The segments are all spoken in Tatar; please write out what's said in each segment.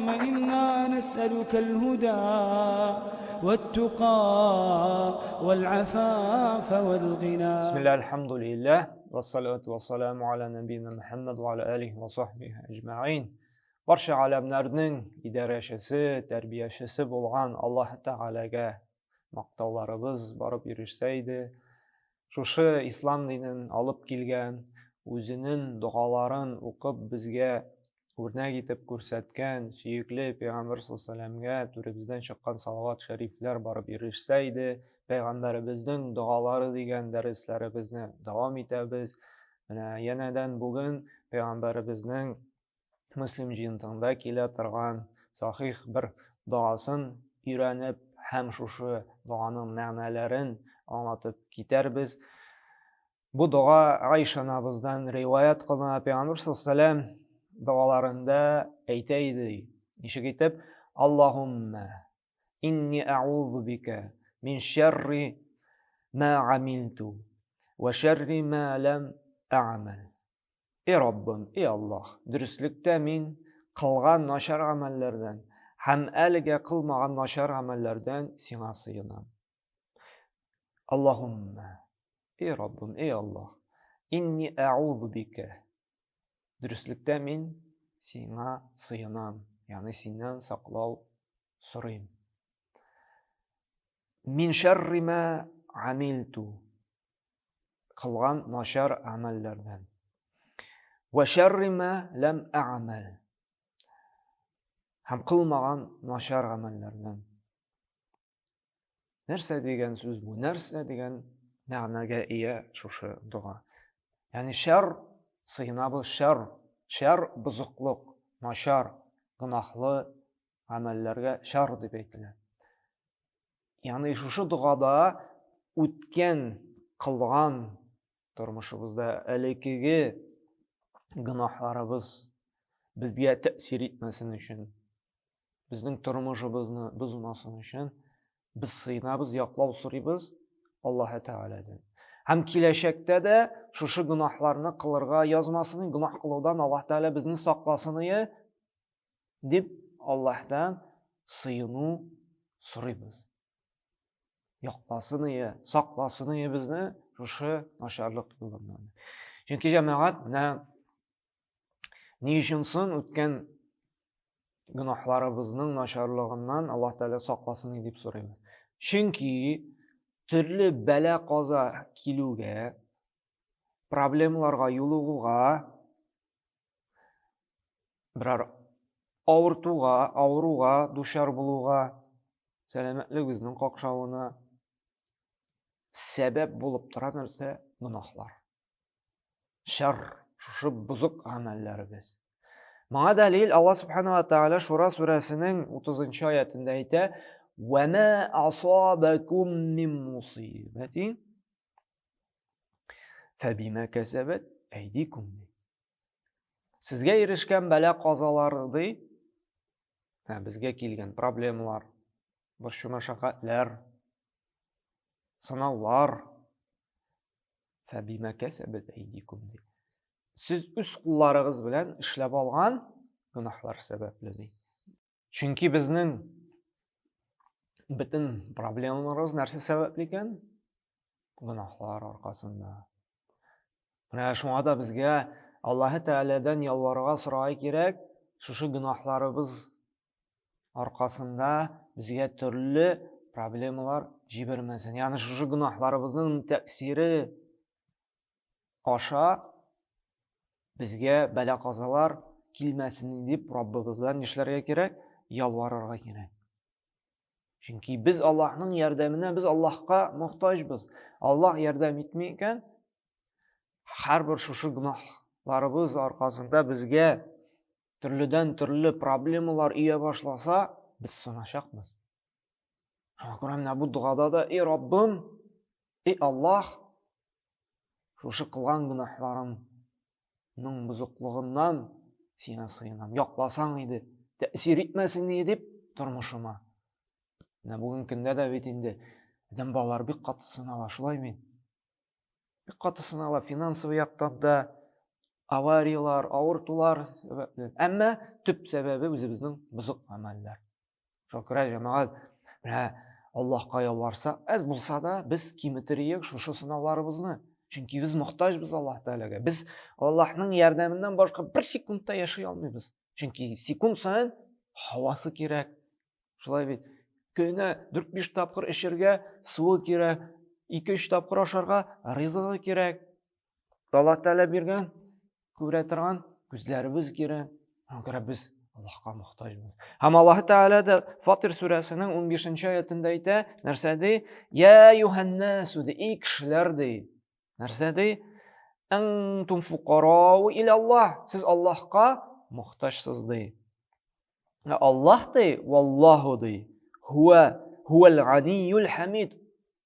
اللهم إنا نسألك الهدى والتقى والعفاف والغنى. بسم الله الحمد لله والصلاة والسلام على نبينا Muhammad ve ala alihi ve sahbihi ecmaîn. Barcha alamlarning idarachisi, tarbiyachisi bo'lgan Alloh taolaga maqtovlarimiz borib yurishsaydi, shu islom dinini olib kelgan, o'zining duolarini o'qib bizga o'rnak etib ko'rsatgan suyukli payg'ambar sollallohu alayhi vasallamga turibizdan chiqqan salovat shariflar borib yurishsaydi, payg'ambarimizning duolari degan darslarimizni davom etamiz. Yanadan bugun payg'ambarimizning Muslim jildida kela turgan sahih bir duosini o'rganib, ham shu duoning ma'nolarini anlatib ketarmiz. Bu duo Aysha onamizdan rivoyat qilingan. Payg'ambar sollallohu alayhi vasallam duolarında aytaydi. Nishik aytib, Allohumma inni a'udhu bika min sharri ma amiltu va sharri ma lam a'mal. Ey Rabbim, ey Allah, durustlikda men qilgan noshar amallardan, ham aliga qilmagan noshar amallardan senga sığınam. Allohumma, ey Rabbim, ey Allah, inni a'udhu bika. Durustlikda men senga sığınam, ya'ni sendan saqlov so'rayman. Min sharri ma amiltu. Qilgan noshar amallardan. Va sharri ma lam a'mal. Ham qilmagan noshar amallardan. Narsa degan so'z bu, narsa degan ma'noga ega shu duo. Ya'ni shar sığınabız, shar buzuqliq, noshar, gunohli amallarga shar deb aytiladi. Ya'ni shu duoda o'tgan qilgan turmushimizda alikigi gunohlarimiz bizga ta'sir etmasin uchun, bizning turmushimizni buzmasin uchun biz sığınabız, yoqlov so'raymiz Alloh taoladan. Ham kelashakda da shu gunohlarni qilirga yozmasin, gunoh qiluvdan Alloh taolo bizni saqlasin deb Allohdan sığını so'raymiz. Yoqlasin, saqlasin bizni shu nosharlik yo'llardan. Chunki jamoat ne uchunsin o'tgan gunohlarimizning nosharligidan Alloh taolo saqlasin deb so'raymiz. Chunki turli bala qazo keluga, problemlarga yo'lig'uga, biror avruga dushar bo'lуга, salomatligimizning qoqshavuna sabab bo'lib turgan narsa gunohlar. Shar, shu buzuq amallarimiz. Mana dalil Allah subhanahu wa ta'ala Shura surasining 30-oyatida aytadi: "Va ma asabakum min musibatin fabima kasabat aydikum." Sizga erishgan bala qazolarni, bizga kelgan problemalar, bir mashaqqatlar, sinovlar fabima kasabat aydikum. Siz o'z qo'llaringiz bilan ishlab olgan gunohlar sababli. Chunki bizning butun problemlarimiz narsa sababli ekan? Gunohlar orqasida. Mana shunda bizga Alloh taoladan yolvorishga so'ray kerak, shu gunohlarimiz orqasida bizga turli problemalar jibermasin. Ya'ni shu gunohlarimizning ta'siri osha bizga bala qazolar kelmasin deb Robbimizdan ishlarga kerak, yolvorishga kerak. Chunki biz Allohning yordamini, biz Allohga muhtojmiz. Alloh yordam etmaykan, har bir shu gunohlarimiz orqasida bizga turli problemalar uya boshlasa, biz sinashaqmiz. Shukran bu duoda da ey Robbim, ey Alloh, shu qilgan gunohlarimning buzuqligidan senga sığınam. Yoqlasang edi, ta'sir etmasin deb turmushima. Bugungi kunda da endi adam bolalar bir qatı sınala, shulaymi? Bir qatı sınala, finansiy yoqdan da, авариялар, авыртулар сәбәпле. Әмма төп сәбәбе үзебезнең бозык амәлләр. Шуңа күрә җәмәгать, менә Аллаһка ялварса, әз булса да без киметериек шушы сынауларыбызны. Чөнки без мохтаҗбыз Аллаһ Тәгаләгә. Без Аллаһның ярдәменнән башка бер секундта яши алмыйбыз. Чөнки секунд саен һавасы кирәк. Шулай бит. Көненә 4-5 тапкыр эчәргә суы кирәк, 2-3 тапкыр ашарга ризыгы кирәк. Аллаһ Тәгалә биргән, күрә торган күзләребез кирәк. Шуңа күрә без Аллаһка мохтаҗбыз. Һәм Аллаһ Тәгалә дә Фатир сүрәсенең 15-нче аятында әйтә, нәрсә ди? Я юханнасу, ди, кешеләр ди. Нәрсә ди? Антум фуқарау иля Аллаһ. Сез Аллаһка мохтаҗсыз ди. Аллаһ ди, валлаһу ди, хувал ганиюл хамид.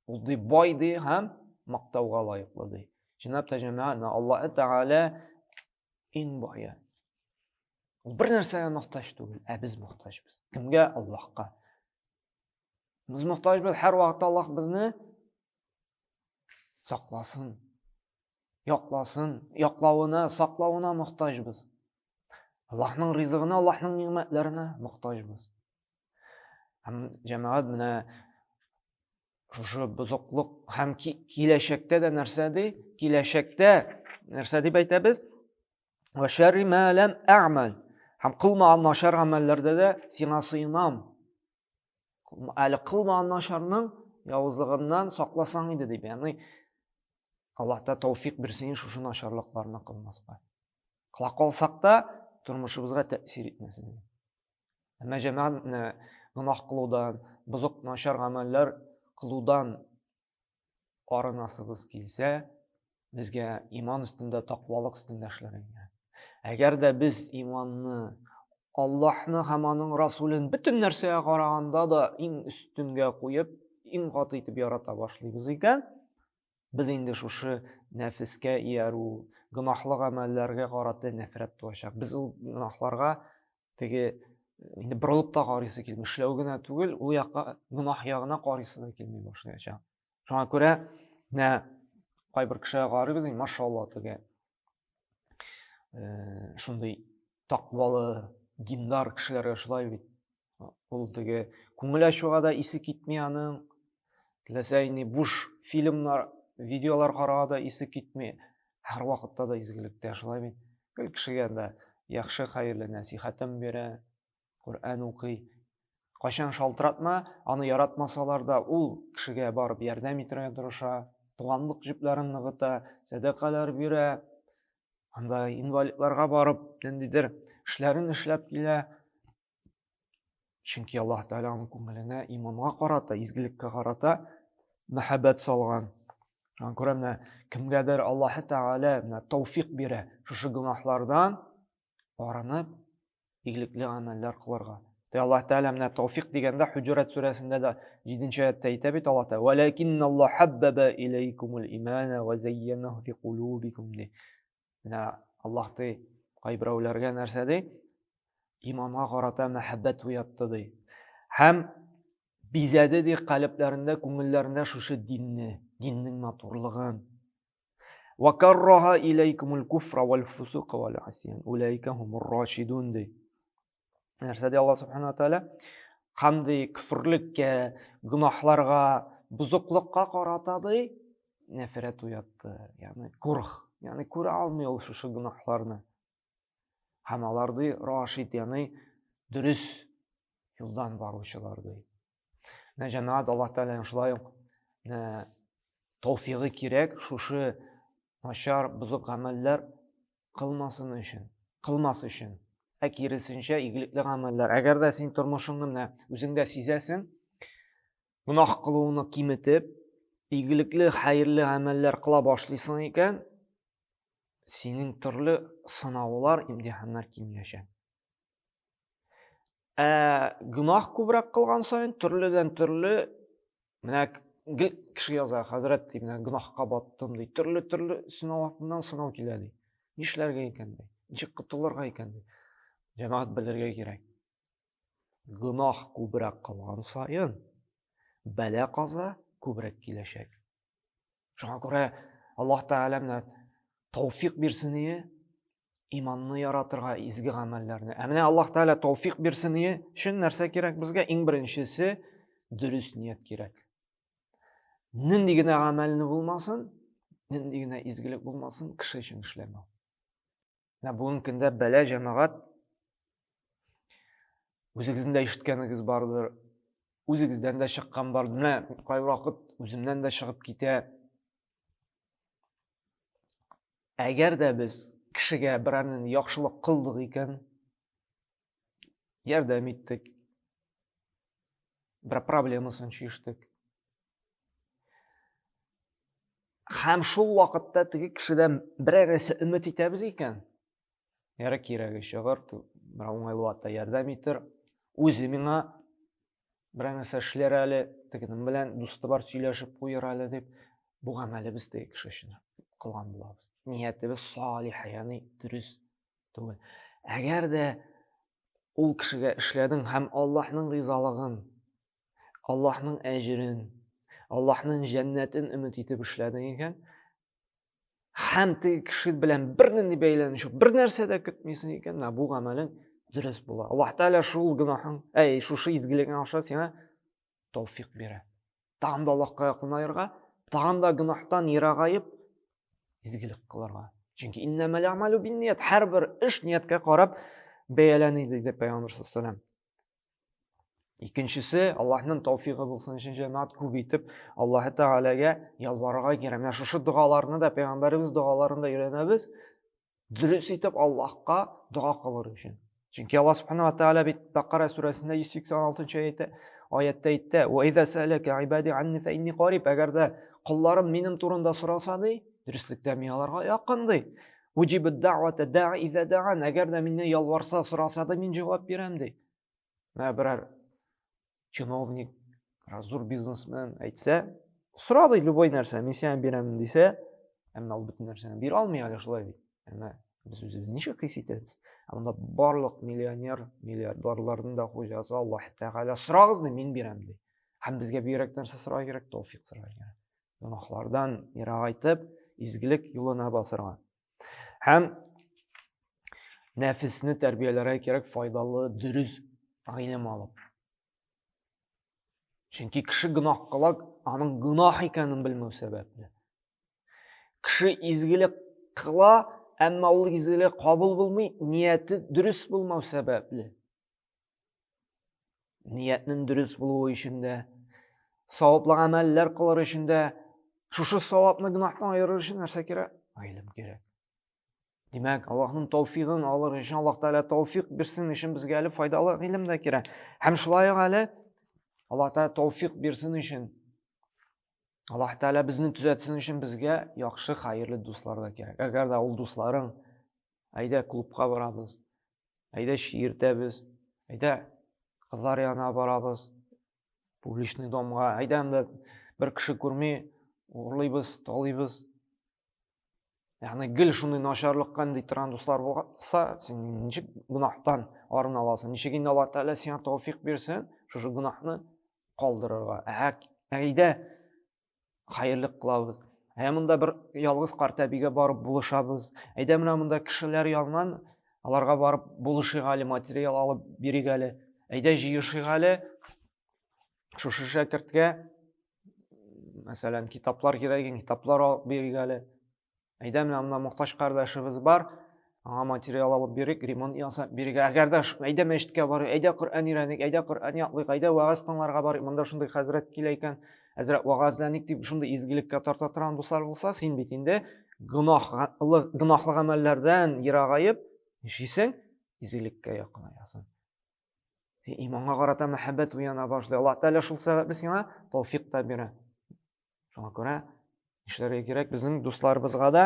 Ул ди бай ди һәм мактауга лаеклы ди. Җинаб тәҗәмәгә Аллаһ Тәгалә иң бая. Ул бер нәрсәгә мохтаҗ түгел, ә без мохтаҗбыз. Кемгә? Аллаһка. Без мохтаҗбыз, һәр вакытта Аллаһ безне сакласын, якласын, яклавына, саклавына мохтаҗбыз. Аллаһның ризыгына, Аллаһның ниъмәтләренә мохтаҗбыз. Һәм җәмәгать менә шушы бозыклык һәм киләчәктә дә нәрсә ди? Киләчәктә нәрсә дип әйтәбез? Ва шарри ма лам а'мал. Һәм кылмаган начар гамәлләрдә дә сиңа сыйынам. Әле кылмаган начарның явызлыгыннан сакласаң иде дип. Ягъни Аллаһ та тауфик бирсен шушы начарлыкларны кылмаска. Кыла калсак та тормышыбызга тәэсир итмәсен. Әмма җәмәгать гынаһ кылудан, бозык начар гамәлләр кылудан арынасыбыз килсә, безгә иман өстендә, тақвалык өстендә эшләргә. Әгәр дә без иманны, Аллаһны һәм аның Расулын бөтен нәрсәгә караганда да иң өстенгә куеп, иң каты итеп ярата башлыйбыз икән, без инде шушы нәфескә иярү, гынаһлы гамәлләргә карата нәфрәт туачак. Без ул гынаһларга теге инде борылып та карыйсы килми, эшләү генә түгел, ул якка гынаһ ягына карыйсы да килми башлаячак. Шуңа күрә кайбер кешегә карыйбыз, машалла теге шундый тақвалы, диндар кешеләргә шулай бит. Ул теге күңел ачуга да исе китми аның. Теләсә инде буш фильмнар, видеолар карага да исе китми. Һәр вакытта да изгелектә шулай бит. Көл кешегә дә яхшы, хәерле насихатын бирә, Куръан укый. Кайчан шалтыратма, аны яратмасалар да ул кешегә барып ярдәм итәргә тырыша, туганлык җепләрен ныгыта, сәдакалар бирә. Анда инвалидларга барып, ниндидер эшләрен эшләп килә. Чөнки Аллаһ Тәгаләнең күңеленә иманга карата, изгелеккә карата мәхәббәт салган. Шуңа күрә менә кемгәдер Аллаһ Тәгалә менә тауфик бирә шушы гынаһлардан арынып, игелекле гамәлләр кылырга. Аллаһ Тәгалә менә тауфик дигәндә Хуҗурат сүрәсендә дә 7-нче аятта әйтә бит Аллаһ Тәгалә: "Валакинналлаһ хаббаба илейкумул имана ва зайянаһу фи кулубикум." Менә Аллаһ ди, кайберәүләргә нәрсә ди? Иманга карата мәхәббәт уятты ди. Һәм бизәде ди калебләрендә, күңелләрендә шушы динне, диннең матурлыгын. Ва карраха илейкумул куфра вал фусука вал асян. Улайка хумур рашидун ди. Нәрсә ди Аллаһ Субханаһу ва Тәгалә? Һәм ди күфрлеккә, гынаһларга, бузыклыкка карата ди нәфрәт уятты. Ягъни курх. Ягъни күрә алмый ул шушы гынаһларны. Һәм алар ди рашид, ягъни дөрес юлдан баручылар ди. Менә җәмәгать Аллаһ Тәгаләнең шулай ук тауфигы кирәк шушы начар, бозык гамәлләр кылмас өчен. Киресенчә игелекле гамәлләр. Әгәр дә син тормышыңны менә үзеңдә сизәсең, гынаһ кылуны киметеп, игелекле, хәерле гамәлләр кыла башлыйсың икән, синең төрле сынаулар, имтиханнар кимиячәк. Гынаһ күбрәк кылган саен төрледән төрле менә кеше яза, хәзрәт ди, менә гынаһка баттым ди, төрле сынаудан сынау килә ди. Нишләргә икән ди? Ничек котылырга икән ди? Җәмәгать белергә кирәк. Гынаһ күбрәк кылган саен бәла каза күбрәк киләчәк. Шуңа күрә Аллаһ Тәгалә менә тауфик бирсен, иманны яратырга, изге гамәлләрне. Менә Аллаһ Тәгалә тауфик бирсен өчен нәрсә кирәк безгә? Иң беренчесе дөрес ният кирәк. Нинди генә гамәлне булмасын, нинди генә изгелек булмасын, кеше өчен эшләмәү. Бүгенге көндә бәла җәмәгать, үзегезнең дә ишеткәнегез бардыр, үзегездән дә чыккан бардыр. Менә кай вакыт үземнән дә чыгып китә. Әгәр дә без кешегә берәрнең яхшылык кылдык икән, ярдәм иттек, бер проблемасын чишдек. Һәм шул вакытта теге кешедән берәр нәрсә өмет итәбез икән, яры кирәге чыгыр, бер уңайлы вакытта ярдәм итер, үзе миңа берәр нәрсә эшләр әле, тегенең белән дусты бар, сөйләшеп куер әле дип, бу гамәлебез теге кеше өчен кылган булабыз. Ниятебез салих, ягъни дөрес түгел. Әгәр дә ул кешегә эшләдең һәм Аллаһның ризалыгын, Аллаһның әҗрен, Аллаһның җәннәтен өмет итеп эшләдең икән, һәм теге кеше белән бер нинди бәйләнеш, бер нәрсә дә көтмисең икән, бу гамәлең дөрес була. Аллаһ Тәгалә шул гынаһың, шушы изгелегең аша сиңа тауфик бирә. Тагын да Аллаһка якынайырга, тагын да гынаһтан ерагайып изгелек кылырга. Чөнки иннамал амалу бинният, һәрбер эш ниятка карап бәяләнә диде Пәйгамбер саллаллаху алейһи ва саллям. Икенчесе, Аллаһның тауфигы булсын өчен җәмәгать күп итеп Аллаһ Тәгаләгә ялварырга кирәк. Менә шушы дугаларны да Пәйгамбәрбез дугаларында өйрәнәбез. Дөрес итеп Аллаһка дуга кылыр өчен. Чөнки Аллаһ Субханаһу ва Тәгалә бит Бакара сүрәсендә 186 аятта әйтте: "Ва иза сәләка ибади анни фа инни кариб", әгәр дә кулларым минем турында сораса ди, дөреслектә мин аларга якын ди. "Уҗибуд даъвата да'i иза да'ан", әгәр дә мине ялварса, сораса да мин җавап бирәм ди. Менә берәр чиновник, зур бизнесмен әйтсә, сорады любой нәрсә, мин сиңа бирәм дисә, әмма ул бөтен нәрсәне бирә алмый әле шулай бит. Без үзебезне ничек хис итәбез? Монда барлык миллионер, миллиардерларның да хуҗасы Аллаһ Тәгалә, сорагыз ди, мин бирәм ди. Һәм безгә бигрәк нәрсә сорарга кирәк? Тауфик сорарга кирәк. Гынаһлардан ерагайтып, изгелек юлына басырга. Һәм нәфесне тәрбияләргә кирәк, файдалы, дөрес гыйлем алып. Чөнки кеше гынаһ кыла, аның гынаһ икәнен белмәү сәбәпле. Кеше изгелек кыла, әмма ул изгелек кабул булмый, нияте дөрес булмау сәбәпле. Ниятның дөрес булуы өчен дә, саваплы гамәлләр кылыр өчен дә, шушы савапны гынаһтан аерыр өчен нәрсә кирәк? Гыйлем кирәк. Димәк, Аллаһның тауфигын алыр өчен, Аллаһ Тәгалә тауфик бирсен өчен безгә әле файдалы гыйлем дә кирәк. Һәм шулай ук әле Аллаһ Тәгалә тауфик бирсен өчен, Аллаһ Тәгалә безне төзәтсен өчен безгә яхшы, хәерле дуслар да кирәк. Әгәр дә ул дусларың, әйдә клубка барабыз, әйдә шиертәбез, әйдә кызлар янына барабыз, публичный домга, әйдә анда бер кеше күрми, урлыйбыз, талыйбыз. Ягъни гел шундый начарлыкка ди торган дуслар булса, син ничек гынаһтан арына аласың? Ничек инде Аллаһ Тәгалә сиңа тауфик бирсен, шушы гынаһны калдырырга. Әйдә хәерлек кылабыз. Монда бер ялгыз карт әбигә барып булышабыз. Әйдә менә монда кешеләр янынан аларга барып булышыйк әле, материал алып бирик әле. Әйдә җыешыйк әле. Шушы шәкерткә, мәсәлән, китаплар кирәк, китаплар алып бирик әле. Әйдә менә монда мохтаҗ кардәшебез бар, аңа материал алып бирик, ремонт ясап бирик. Әгәр дә әйдә мәчеткә барыйк, әйдә Коръән өйрәник, әйдә Коръән ятлыйк, әйдә вагыз тыңларга барыйк, монда шундый хәзрәт килә икән, хәзрәт вагызланик дип шундый изгелеккә тарта торган дуслар булса, син бит инде гынаһлы гамәлләрдән ерагайып, нишисең? Изгелеккә якынаясың. Иманга карата мәхәббәт уяна башлый. Аллаһ Тәгалә шул сәбәпле сиңа тауфик та бирә. Шуңа күрә нишләргә кирәк? Безнең дусларыбызга да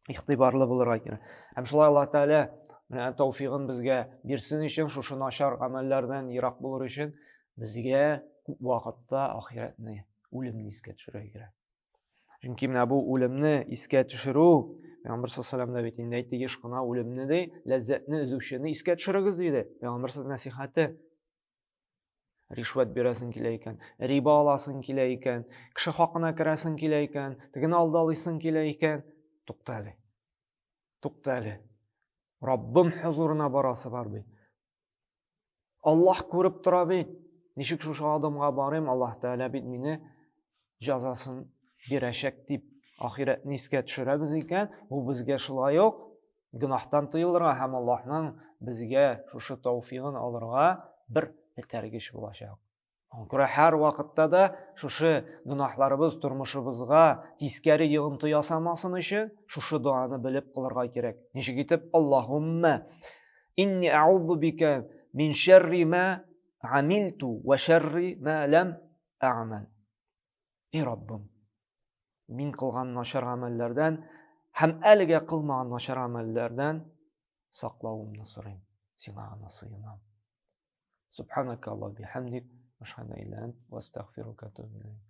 игътибарлы булырга кирәк. Һәм шулай Аллаһ Тәгалә менә тауфигын безгә бирсен өчен, шушы начар гамәлләрдән ерак булыр өчен безгә күп вакытта ахиратны, үлемне искә төшерергә кирәк. Чөнки менә бу үлемне искә төшерү, Пәйгамбер саллаллаху алейһи ва саллям да бит инде әйтте, еш кына үлемне ди, ләззәтне өзүчене искә төшерегез диде. Пәйгамбер нәсихәте. Ришвәт бирәсең килә икән, риба аласың килә икән, кеше хакына керәсең килә икән, тегене алдалыйсың килә икән, тукта әле. Rabbim huzuruna barası var bey. Allah görüp tura bey. Nişik şu adamga barayım, Allah Teala bit meni cazasın bireşek dip ahiretni isке düşürəbiz eken, bu bizge şulay yok. Günahtan tıyılırga hem Allah'ın bizge şu tawfiqin alırga bir etergiş bulaşak. Onkura her vakitte de şu günahlarımız turmuşubuzga tiskeri yığıntı yasamasın için şu duanı bilip kılırga gerek. Nişik itip Allahümme inni a'udhu bike min şerri ma amiltu ve şerri ma lem a'mal. Ey Rabbim, min kılgan naşar amellerden hem elge kılmagan naşar amellerden saklawımni sorayım. Sina sığınam. Subhanaka Allah bihamdik. Ashhadu an la ilaha illa anta, astaghfiruka wa atubu ilayk.